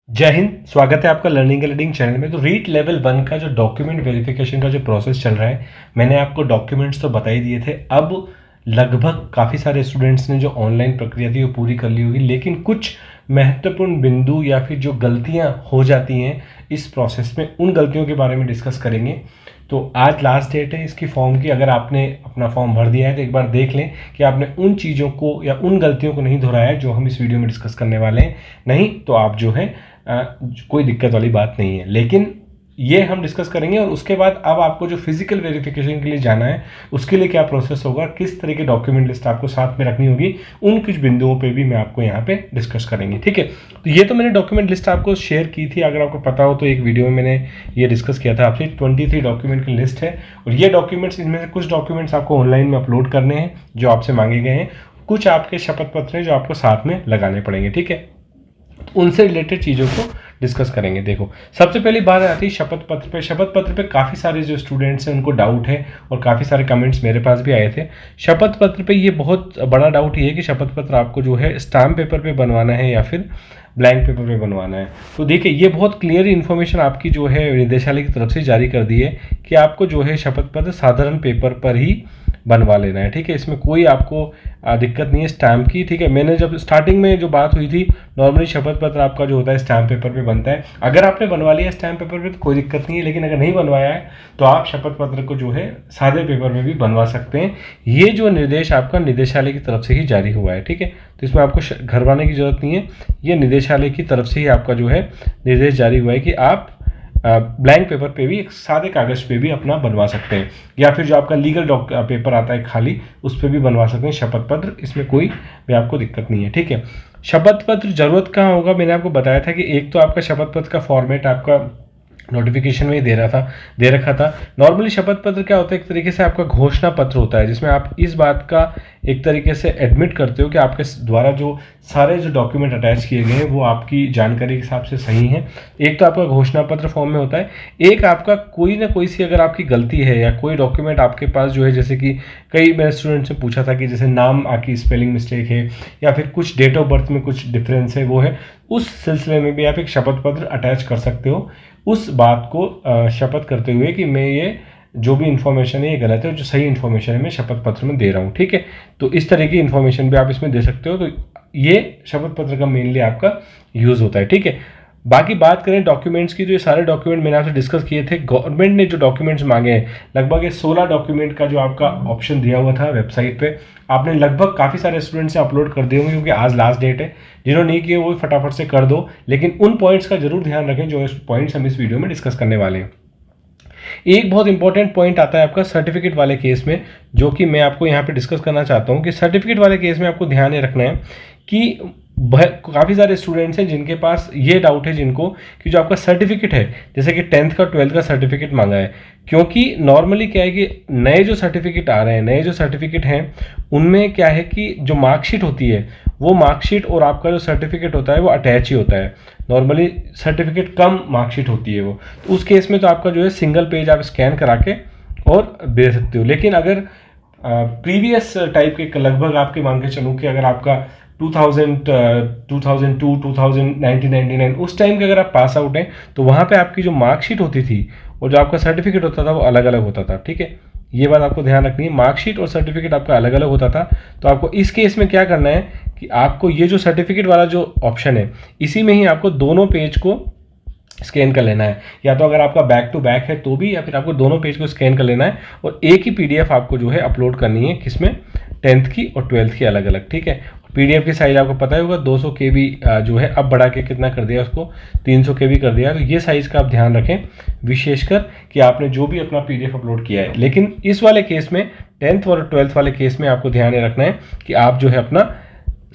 जय हिंद। स्वागत है आपका लर्निंग एंड लीडिंग चैनल में। तो रीट लेवल 1 का जो डॉक्यूमेंट वेरिफिकेशन का जो प्रोसेस चल रहा है, मैंने आपको डॉक्यूमेंट्स तो बता ही दिए थे। अब लगभग काफ़ी सारे स्टूडेंट्स ने जो ऑनलाइन प्रक्रिया थी वो पूरी कर ली होगी, लेकिन कुछ महत्वपूर्ण बिंदु या फिर जो गलतियां हो जाती हैं इस प्रोसेस में, उन गलतियों के बारे में डिस्कस करेंगे। तो आज लास्ट डेट है इसकी फॉर्म की। अगर आपने अपना फॉर्म भर दिया है तो एक बार देख लें कि आपने उन चीज़ों को या उन गलतियों को नहीं दोहराया है जो हम इस वीडियो में डिस्कस करने वाले हैं। नहीं तो आप जो है कोई दिक्कत वाली बात नहीं है, लेकिन ये हम डिस्कस करेंगे। और उसके बाद अब आपको जो फिजिकल वेरिफिकेशन के लिए जाना है उसके लिए क्या प्रोसेस होगा, किस तरह की डॉक्यूमेंट लिस्ट आपको साथ में रखनी होगी, उन कुछ बिंदुओं पे भी मैं आपको यहाँ पे डिस्कस करेंगे। ठीक है, तो ये तो मैंने डॉक्यूमेंट लिस्ट आपको शेयर की थी। अगर आपको पता हो तो एक वीडियो में मैंने ये डिस्कस किया था आपसे। 23 डॉक्यूमेंट की लिस्ट है और ये डॉक्यूमेंट्स, इनमें से कुछ डॉक्यूमेंट्स आपको ऑनलाइन में अपलोड करने हैं जो आपसे मांगे गए हैं, कुछ आपके शपथ पत्र हैं जो आपको साथ में लगाने पड़ेंगे। ठीक है, उनसे रिलेटेड चीज़ों को डिस्कस करेंगे। देखो, सबसे पहली बात आती है शपथ पत्र पे। शपथ पत्र पे काफ़ी सारे जो स्टूडेंट्स हैं उनको डाउट है और काफ़ी सारे कमेंट्स मेरे पास भी आए थे। शपथ पत्र पे ये बहुत बड़ा डाउट ये है कि शपथ पत्र आपको जो है स्टाम्प पेपर पे बनवाना है या फिर ब्लैंक पेपर पे बनवाना है। तो देखिए, ये बहुत क्लियर इन्फॉर्मेशन आपकी जो है निदेशालय की तरफ से जारी कर दी है कि आपको जो है शपथ पत्र साधारण पेपर पर ही बनवा लेना है। ठीक है, इसमें कोई आपको दिक्कत नहीं है स्टैम्प की। ठीक है, मैंने जब स्टार्टिंग में जो बात हुई थी, नॉर्मली शपथ पत्र आपका जो होता है स्टैम्प पेपर पे बनता है। अगर आपने बनवा लिया स्टैम्प पेपर पे तो कोई दिक्कत नहीं है, लेकिन अगर नहीं बनवाया है तो आप शपथ पत्र को जो है सादे पेपर में भी बनवा सकते हैं। ये जो निर्देश आपका निदेशालय की तरफ से ही जारी हुआ है। ठीक है, तो इसमें आपको घरवाने की जरूरत नहीं है, ये निदेशालय की तरफ से ही आपका जो है निर्देश जारी हुआ है कि आप ब्लैंक पेपर पे भी, एक सादे कागज़ पे भी अपना बनवा सकते हैं, या फिर जो आपका लीगल पेपर आता है खाली, उस पर भी बनवा सकते हैं शपथ पत्र। इसमें कोई भी आपको दिक्कत नहीं है। ठीक है, शपथ पत्र जरूरत कहाँ होगा, मैंने आपको बताया था कि एक तो आपका शपथ पत्र का फॉर्मेट आपका नोटिफिकेशन में ही दे रखा था। नॉर्मली शपथ पत्र क्या होता है, एक तरीके से आपका घोषणा पत्र होता है जिसमें आप इस बात का एक तरीके से एडमिट करते हो कि आपके द्वारा जो सारे जो डॉक्यूमेंट अटैच किए गए हैं वो आपकी जानकारी के हिसाब से सही हैं। एक तो आपका घोषणा पत्र फॉर्म में होता है, एक आपका कोई ना कोई सी अगर आपकी गलती है या कोई डॉक्यूमेंट आपके पास जो है, जैसे कि कई मेरे स्टूडेंट से पूछा था कि जैसे नाम आपकी स्पेलिंग मिस्टेक है या फिर कुछ डेट ऑफ बर्थ में कुछ डिफरेंस है, वो है, उस सिलसिले में भी आप एक शपथ पत्र अटैच कर सकते हो, उस बात को शपथ करते हुए कि मैं ये जो भी इन्फॉर्मेशन है ये गलत है, जो सही इन्फॉर्मेशन है मैं शपथ पत्र में दे रहा हूँ। ठीक है, तो इस तरह की इन्फॉर्मेशन भी आप इसमें दे सकते हो। तो ये शपथ पत्र का मेनली आपका यूज़ होता है। ठीक है, बाकी बात करें डॉक्यूमेंट्स की, तो ये सारे डॉक्यूमेंट मैंने आपसे डिस्कस किए थे। गवर्नमेंट ने जो डॉक्यूमेंट्स मांगे हैं, लगभग ये 16 डॉक्यूमेंट का जो आपका ऑप्शन दिया हुआ था वेबसाइट पे, आपने लगभग काफ़ी सारे स्टूडेंट्स से अपलोड कर दिए होंगे क्योंकि आज लास्ट डेट है। जिन्होंने नहीं किए वो फटाफट से कर दो, लेकिन उन पॉइंट्स का जरूर ध्यान रखें जो पॉइंट्स हम इस वीडियो में डिस्कस करने वाले हैं। एक बहुत इंपॉर्टेंट पॉइंट आता है आपका सर्टिफिकेट वाले केस में, जो कि मैं आपको यहाँ पे डिस्कस करना चाहता हूँ कि सर्टिफिकेट वाले केस में आपको ध्यान ये रखना है कि काफ़ी सारे स्टूडेंट्स हैं जिनके पास ये डाउट है जिनको कि जो आपका सर्टिफिकेट है, जैसे कि 10th का 12th का सर्टिफिकेट मांगा है, क्योंकि नॉर्मली क्या है कि नए जो सर्टिफिकेट आ रहे हैं, नए जो सर्टिफिकेट हैं उनमें क्या है कि जो मार्कशीट होती है वो मार्कशीट और आपका जो सर्टिफिकेट होता है वो अटैच ही होता है। नॉर्मली सर्टिफिकेट कम मार्कशीट होती है वो, तो उस केस में तो आपका जो है सिंगल पेज आप स्कैन करा के और दे सकते हो। लेकिन अगर प्रीवियस टाइप के लगभग आपके मान के चलूँ कि अगर आपका 2002, 1999 उस टाइम के अगर आप पास आउट हैं तो वहाँ पे आपकी जो मार्कशीट होती थी और जो आपका सर्टिफिकेट होता था वो अलग अलग होता था। ठीक है, ये बात आपको ध्यान रखनी है, मार्कशीट और सर्टिफिकेट आपका अलग अलग होता था। तो आपको इस केस में क्या करना है कि आपको ये जो सर्टिफिकेट वाला जो ऑप्शन है, इसी में ही आपको दोनों पेज को स्कैन कर लेना है, या तो अगर आपका बैक टू बैक है तो भी, या फिर आपको दोनों पेज को स्कैन कर लेना है और एक ही पीडीएफ आपको जो है अपलोड करनी है, किसमें, 10th की और 12th की अलग अलग। ठीक है, पीडीएफ की साइज आपको पता ही होगा 200 KB जो है, अब बढ़ा के कितना कर दिया उसको, 300 KB कर दिया। तो ये साइज का आप ध्यान रखें, विशेषकर कि आपने जो भी अपना पीडीएफ अपलोड किया है। लेकिन इस वाले केस में 10th और 12th वाले केस में आपको ध्यान रखना है कि आप जो है अपना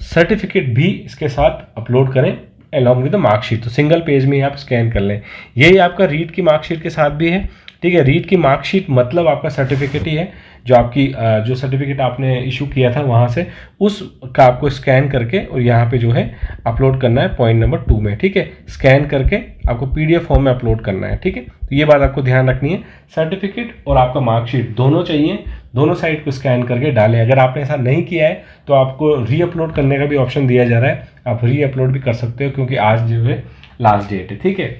सर्टिफिकेट भी इसके साथ अपलोड करें अलॉन्ग विद द मार्कशीट। तो सिंगल पेज में ही आप स्कैन कर लें। यही आपका रीड की मार्कशीट के साथ भी है। ठीक है, रीड की मार्कशीट मतलब आपका सर्टिफिकेट ही है, जो आपकी जो सर्टिफिकेट आपने इशू किया था वहाँ से, उसका आपको स्कैन करके और यहाँ पे जो है अपलोड करना है पॉइंट नंबर 2 में। ठीक है, स्कैन करके आपको पीडीएफ फॉर्म में अपलोड करना है। ठीक है, तो ये बात आपको ध्यान रखनी है, सर्टिफिकेट और आपका मार्कशीट दोनों चाहिए, दोनों साइड को स्कैन करके डालें। अगर आपने ऐसा नहीं किया है तो आपको री अपलोड करने का भी ऑप्शन दिया जा रहा है, आप री अपलोड भी कर सकते हो, क्योंकि आज जो है लास्ट डेट है, ठीक है।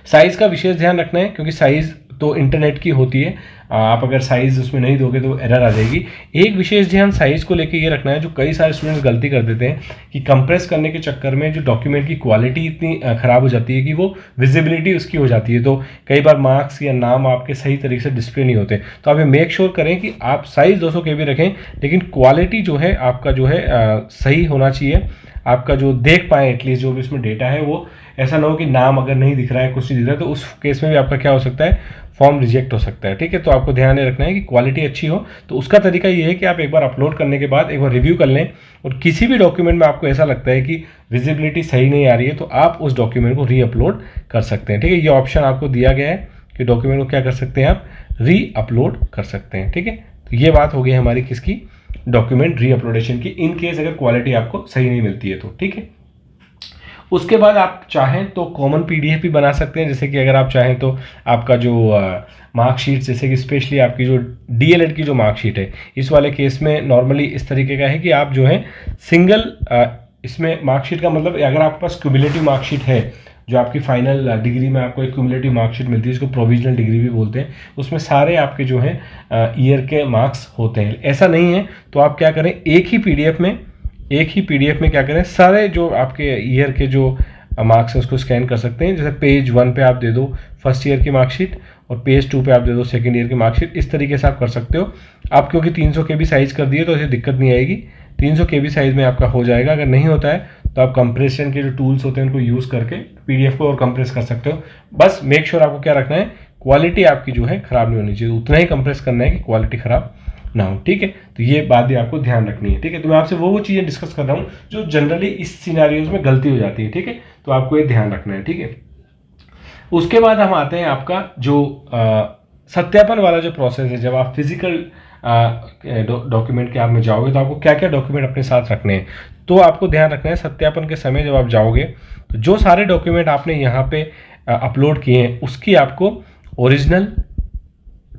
साइज़ का विशेष ध्यान रखना है, क्योंकि साइज़ तो इंटरनेट की होती है, आप अगर साइज़ उसमें नहीं दोगे तो एरर आ जाएगी। एक विशेष ध्यान साइज़ को लेके ये रखना है, जो कई सारे स्टूडेंट्स गलती कर देते हैं कि कंप्रेस करने के चक्कर में जो डॉक्यूमेंट की क्वालिटी इतनी ख़राब हो जाती है कि वो विजिबिलिटी उसकी हो जाती है, तो कई बार मार्क्स या नाम आपके सही तरीके से डिस्प्ले नहीं होते। तो आप ये मेक श्योर करें कि आप साइज़ 200 KB रखें, लेकिन क्वालिटी जो है आपका जो है सही होना चाहिए, आपका जो देख पाएँ एटलीस्ट जो भी उसमें डेटा है वो ऐसा ना हो कि नाम अगर नहीं दिख रहा है, कुछ नहीं दिख रहा है, तो उस केस में भी आपका क्या हो सकता है, फॉर्म रिजेक्ट हो सकता है, ठीक है। तो आपको ध्यान रखना है कि क्वालिटी अच्छी हो। तो उसका तरीका ये है कि आप एक बार अपलोड करने के बाद एक बार रिव्यू कर लें, और किसी भी डॉक्यूमेंट में आपको ऐसा लगता है कि विजिबिलिटी सही नहीं आ रही है तो आप उस डॉक्यूमेंट को री अपलोड कर सकते हैं, ठीक है। ये ऑप्शन आपको दिया गया है कि डॉक्यूमेंट को क्या कर सकते हैं, आप री अपलोड कर सकते हैं, ठीक है। तो ये बात हो गई हमारी किसकी, डॉक्यूमेंट री अपलोडेशन की, इन केस अगर क्वालिटी आपको सही नहीं मिलती है तो, ठीक है। उसके बाद आप चाहें तो कॉमन PDF भी बना सकते हैं, जैसे कि अगर आप चाहें तो आपका जो मार्कशीट, जैसे कि स्पेशली आपकी जो DLED की जो मार्कशीट है, इस वाले केस में नॉर्मली इस तरीके का है कि आप जो है सिंगल इसमें मार्कशीट का मतलब अगर आपके पास क्यूमुलेटिव मार्कशीट है, जो आपकी फाइनल डिग्री में आपको एक क्यूमुलेटिव मार्कशीट मिलती है, इसको प्रोविजनल डिग्री भी बोलते हैं, उसमें सारे आपके जो है ईयर के मार्क्स होते हैं। ऐसा नहीं है तो आप क्या करें, एक ही PDF में क्या करें, सारे जो आपके ईयर के जो मार्क्स है उसको स्कैन कर सकते हैं। जैसे पेज 1 पे आप दे दो फर्स्ट ईयर की मार्कशीट, और पेज 2 पे आप दे दो सेकेंड ईयर की मार्कशीट, इस तरीके से आप कर सकते हो। आप क्योंकि 300 KB साइज़ कर दिए तो ऐसी दिक्कत नहीं आएगी, 300 KB साइज़ में आपका हो जाएगा। अगर नहीं होता है तो आप कंप्रेशन के जो टूल्स होते हैं उनको यूज़ करके PDF को और कंप्रेस कर सकते हो। बस मेक श्योर आपको क्या रखना है, क्वालिटी आपकी जो है ख़राब नहीं होनी चाहिए, उतना ही कंप्रेस करना है कि क्वालिटी ख़राब ना हो, ठीक है। तो ये बात भी आपको ध्यान रखनी है, ठीक है। तो मैं आपसे वो चीज़ें डिस्कस कर रहा हूँ जो जनरली इस सिनेरियोज में गलती हो जाती है, ठीक है। तो आपको ये ध्यान रखना है, ठीक है। उसके बाद हम आते हैं आपका जो सत्यापन वाला जो प्रोसेस है, जब आप फिजिकल डॉक्यूमेंट के आप में जाओगे तो आपको क्या क्या डॉक्यूमेंट अपने साथ रखने हैं। तो आपको ध्यान रखना है सत्यापन के समय जब आप जाओगे तो जो सारे डॉक्यूमेंट आपने यहाँ पे अपलोड किए हैं उसकी आपको ओरिजिनल,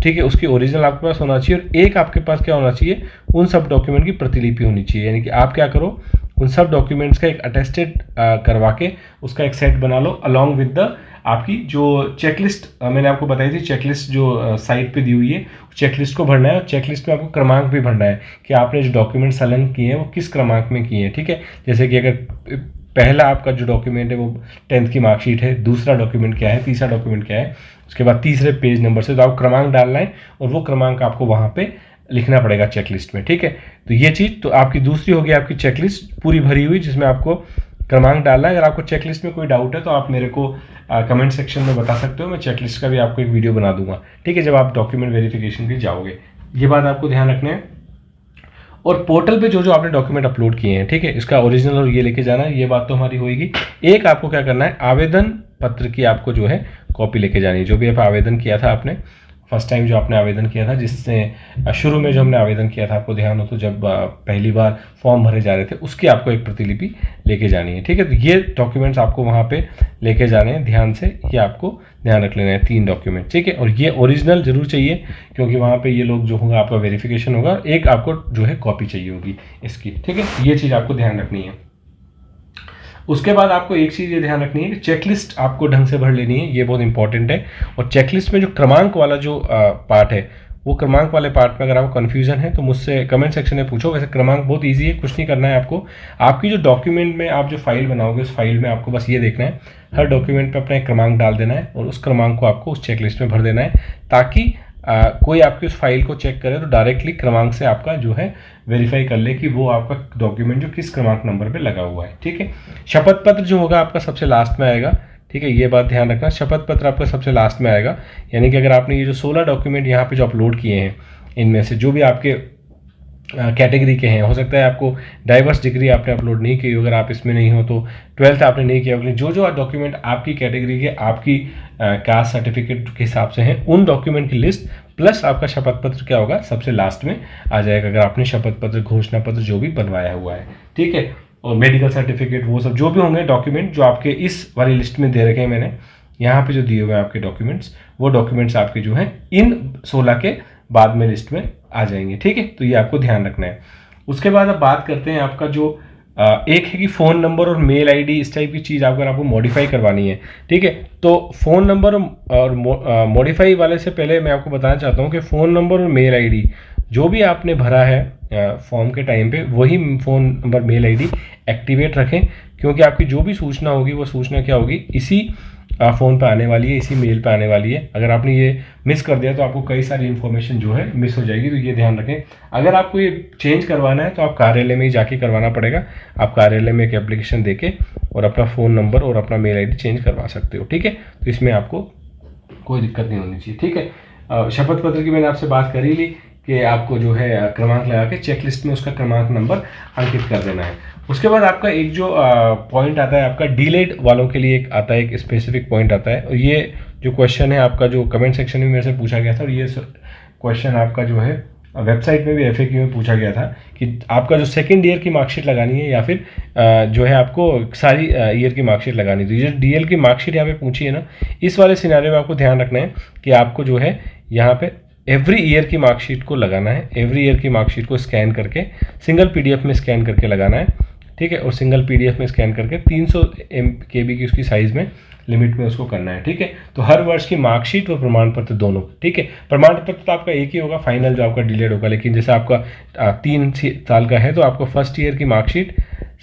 ठीक है, उसकी ओरिजिनल आपके पास होना चाहिए, और एक आपके पास क्या होना चाहिए, उन सब डॉक्यूमेंट की प्रतिलिपि होनी चाहिए। यानी कि आप क्या करो, उन सब डॉक्यूमेंट्स का एक अटेस्टेड करवा के उसका एक सेट बना लो, अलॉन्ग विद द आपकी जो चेकलिस्ट मैंने आपको बताई थी, चेकलिस्ट जो साइट पे दी हुई है, चेकलिस्ट को भरना है, और चेकलिस्ट में आपको क्रमांक भी भरना है कि आपने जो डॉक्यूमेंट संलग्न किए हैं वो किस क्रमांक में किए हैं, ठीक है। जैसे कि अगर पहला आपका जो डॉक्यूमेंट है वो 10th की मार्कशीट है, दूसरा डॉक्यूमेंट क्या है, तीसरा डॉक्यूमेंट क्या है, उसके बाद तीसरे पेज नंबर से, तो आपको क्रमांक डालना है और वो क्रमांक आपको वहाँ पे लिखना पड़ेगा चेकलिस्ट में, ठीक है। तो ये चीज़ तो आपकी दूसरी होगी, आपकी चेकलिस्ट पूरी भरी हुई जिसमें आपको क्रमांक डालना है। अगर आपको चेकलिस्ट में कोई डाउट है तो आप मेरे को कमेंट सेक्शन में बता सकते हो, मैं चेकलिस्ट का भी आपको एक वीडियो बना दूंगा, ठीक है, जब आप डॉक्यूमेंट वेरिफिकेशन के जाओगे। ये बात आपको ध्यान रखना है। और पोर्टल पे जो जो आपने डॉक्यूमेंट अपलोड किए हैं, ठीक है, इसका ओरिजिनल और ये लेके जाना है, ये बात तो हमारी होगी। एक आपको क्या करना है, आवेदन पत्र की आपको जो है कॉपी लेके जानी है, जो भी आप आवेदन किया था आपने फर्स्ट टाइम जो आपने आवेदन किया था, जिससे शुरू में जो हमने आवेदन किया था, आपको ध्यान हो तो जब पहली बार फॉर्म भरे जा रहे थे, उसकी आपको एक प्रतिलिपि लेके जानी है, ठीक है। तो ये डॉक्यूमेंट्स आपको वहाँ पे लेके जाने हैं ध्यान से, ये आपको ध्यान रख लेना है, 3 डॉक्यूमेंट, ठीक है। और ये ओरिजिनल जरूर चाहिए, क्योंकि वहाँ पे ये लोग जो होगा आपका वेरिफिकेशन होगा, एक आपको जो है कॉपी चाहिए होगी इसकी, ठीक है। ये चीज़ आपको ध्यान रखनी है। उसके बाद आपको एक चीज़ ये ध्यान रखनी है कि चेकलिस्ट आपको ढंग से भर लेनी है, ये बहुत इंपॉर्टेंट है। और चेकलिस्ट में जो क्रमांक वाला जो पार्ट है, वो क्रमांक वाले पार्ट में अगर आपको कन्फ्यूजन है तो मुझसे कमेंट सेक्शन में पूछो। वैसे क्रमांक बहुत इजी है, कुछ नहीं करना है आपको। आपकी जो डॉक्यूमेंट में आप जो फाइल बनाओगे, उस फाइल में आपको बस ये देखना है, हर डॉक्यूमेंट पे अपना एक क्रमांक डाल देना है और उस क्रमांक को आपको उस चेकलिस्ट में भर देना है, ताकि कोई आपकी उस फाइल को चेक करे तो डायरेक्टली क्रमांक से आपका जो है वेरीफाई कर ले कि वो आपका डॉक्यूमेंट जो किस क्रमांक नंबर पे लगा हुआ है, ठीक है। शपथ पत्र जो होगा आपका सबसे लास्ट में आएगा, ठीक है, ये बात ध्यान रखना, शपथ पत्र आपका सबसे लास्ट में आएगा। यानी कि अगर आपने ये जो 16 डॉक्यूमेंट यहाँ पे जो अपलोड किए हैं, इनमें से जो भी आपके कैटेगरी के हैं, हो सकता है आपको डाइवर्स डिग्री आपने अपलोड नहीं की हो, अगर आप इसमें नहीं हो तो 12th आपने नहीं किया होगा, जो जो डॉक्यूमेंट आपकी कैटेगरी के, आपकी कास्ट सर्टिफिकेट के हिसाब से हैं, उन डॉक्यूमेंट की लिस्ट प्लस आपका शपथ पत्र क्या होगा, सबसे लास्ट में आ जाएगा, अगर आपने शपथ पत्र, घोषणा पत्र जो भी बनवाया हुआ है, ठीक है। और मेडिकल सर्टिफिकेट, वो सब जो भी होंगे डॉक्यूमेंट जो आपके इस वाली लिस्ट में दे रखे हैं मैंने, यहाँ पे जो दिए हुए हैं आपके डॉक्यूमेंट्स, वो डॉक्यूमेंट्स आपके जो हैं इन 16 के बाद में लिस्ट में आ जाएंगे, ठीक है। तो ये आपको ध्यान रखना है। उसके बाद अब बात करते हैं आपका जो एक है कि फ़ोन नंबर और मेल आईडी, इस टाइप की चीज़ अगर आपको मॉडिफाई करवानी है, ठीक है। तो फ़ोन नंबर और मॉडिफाई वाले से पहले मैं आपको बताना चाहता हूँ कि फ़ोन नंबर और मेल आईडी जो भी आपने भरा है फॉर्म के टाइम पे, वही phone number mail ID activate रखें, क्योंकि आपकी जो भी सूचना होगी वो सूचना क्या होगी, इसी फ़ोन पे आने वाली है, इसी मेल पे आने वाली है। अगर आपने ये मिस कर दिया तो आपको कई सारी इन्फॉर्मेशन जो है मिस हो जाएगी, तो ये ध्यान रखें। अगर आपको ये चेंज करवाना है तो आप कार्यालय में ही जाके करवाना पड़ेगा। आप कार्यालय में एक एप्लीकेशन देके और अपना फ़ोन नंबर और अपना मेल आईडी चेंज करवा सकते हो, ठीक है। तो इसमें आपको कोई दिक्कत नहीं होनी चाहिए, ठीक है। शपथ पत्र की मैंने आपसे बात कर ही ली कि आपको जो है क्रमांक लगा के चेकलिस्ट में उसका क्रमांक नंबर अंकित कर देना है। उसके बाद आपका एक जो पॉइंट आता है आपका डीलेड वालों के लिए, एक आता है, एक स्पेसिफिक पॉइंट आता है। और ये जो क्वेश्चन है आपका, जो कमेंट सेक्शन में मेरे से पूछा गया था, और ये क्वेश्चन आपका जो है वेबसाइट में भी एफएक्यू में पूछा गया था कि आपका जो सेकंड ईयर की मार्कशीट लगानी है या फिर जो है आपको सारी ईयर की मार्कशीट लगानी है। तो ये डीएल की मार्कशीट यहाँ पे पूछी है ना, इस वाले सिनारियो में आपको ध्यान रखना है कि आपको जो है यहाँ पे एवरी ईयर की मार्कशीट को लगाना है। एवरी ईयर की मार्कशीट को स्कैन करके सिंगल पीडीएफ में स्कैन करके लगाना है, ठीक है। और सिंगल पीडीएफ में स्कैन करके 300 KB की उसकी साइज़ में लिमिट में उसको करना है, ठीक है। तो हर वर्ष की मार्कशीट व प्रमाण पत्र दोनों, ठीक है। प्रमाण पत्र तो आपका एक ही होगा, फाइनल जो आपका डिलेड होगा, लेकिन जैसे आपका 3 साल का है तो आपको फर्स्ट ईयर की मार्कशीट,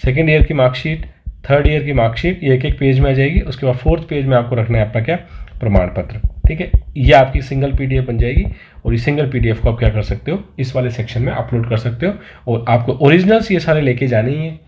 सेकेंड ईयर की मार्कशीट, थर्ड ईयर की मार्कशीट, ये एक एक पेज में आ जाएगी। उसके बाद फोर्थ पेज में आपको रखना है अपना क्या, प्रमाण पत्र, ठीक है। ये आपकी सिंगल पीडीएफ बन जाएगी और इस सिंगल पीडीएफ को आप क्या कर सकते हो, इस वाले सेक्शन में अपलोड कर सकते हो। और आपको ओरिजिनल्स ये सारे लेके जाने ही है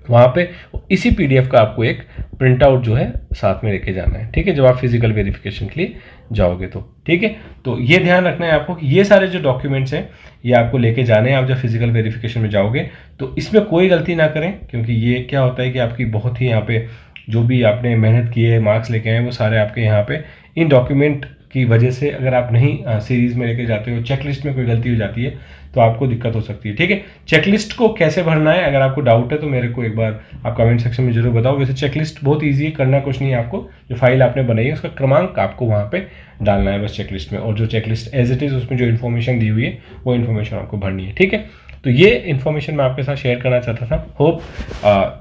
वहाँ पे, इसी पीडीएफ का आपको एक प्रिंट आउट जो है साथ में लेके जाना है, ठीक है, जब आप फिजिकल वेरिफिकेशन के लिए जाओगे तो, ठीक है। तो ये ध्यान रखना है आपको कि ये सारे जो डॉक्यूमेंट्स हैं ये आपको लेके जाने हैं आप जब फिजिकल वेरिफिकेशन में जाओगे। तो इसमें कोई गलती ना करें, क्योंकि ये क्या होता है कि आपकी बहुत ही यहाँ पे जो भी आपने मेहनत की है, मार्क्स लेके आए, वो सारे आपके यहाँ पे इन डॉक्यूमेंट की वजह से, अगर आप नहीं सीरीज़ में लेके जाते हो, चेकलिस्ट में कोई गलती हो जाती है तो आपको दिक्कत हो सकती है, ठीक है। चेकलिस्ट को कैसे भरना है, अगर आपको डाउट है तो मेरे को एक बार आप कमेंट सेक्शन में जरूर बताओ। वैसे चेकलिस्ट बहुत ईजी है, करना कुछ नहीं है आपको, जो फाइल आपने बनाई है उसका क्रमांक आपको वहाँ पे डालना है बस चेकलिस्ट में, और जो चेकलिस्ट एज इट इज़ उसमें जो इन्फॉर्मेशन दी हुई है वो इन्फॉर्मेशन आपको भरनी है, ठीक है। तो ये इन्फॉर्मेशन मैं आपके साथ शेयर करना चाहता था। होप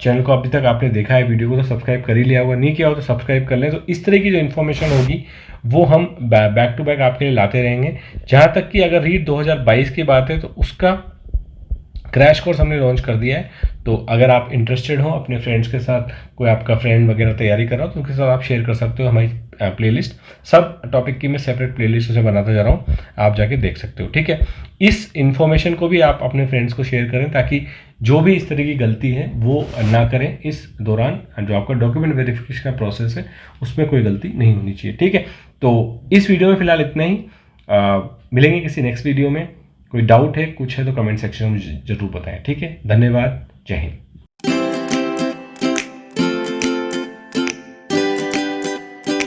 चैनल को अभी तक आपने देखा है, वीडियो को तो सब्सक्राइब कर ही लिया होगा, नहीं किया हो तो सब्सक्राइब कर लें। तो इस तरह की जो इन्फॉर्मेशन होगी वो हम बैक टू बैक आपके लिए लाते रहेंगे। जहाँ तक कि अगर रीट 2022 की बात है तो उसका क्रैश कोर्स हमने लॉन्च कर दिया है। तो अगर आप इंटरेस्टेड हो, अपने फ्रेंड्स के साथ, कोई आपका फ्रेंड वगैरह तैयारी कर रहा हो तो उनके साथ आप शेयर कर सकते हो हमारी प्लेलिस्ट। सब टॉपिक की मैं सेपरेट प्लेलिस्ट उसे बनाता जा रहा हूँ, आप जाके देख सकते हो, ठीक है। इस इन्फॉर्मेशन को भी आप अपने फ्रेंड्स को शेयर करें ताकि जो भी इस तरह की गलती है वो ना करें। इस दौरान जो आपका डॉक्यूमेंट वेरिफिकेशन का प्रोसेस है उसमें कोई गलती नहीं होनी चाहिए, ठीक है। तो इस वीडियो में फिलहाल इतना ही, मिलेंगे किसी नेक्स्ट वीडियो में। कोई डाउट है, कुछ है तो कमेंट सेक्शन में जरूर बताएं, ठीक है। धन्यवाद, जय हिंद।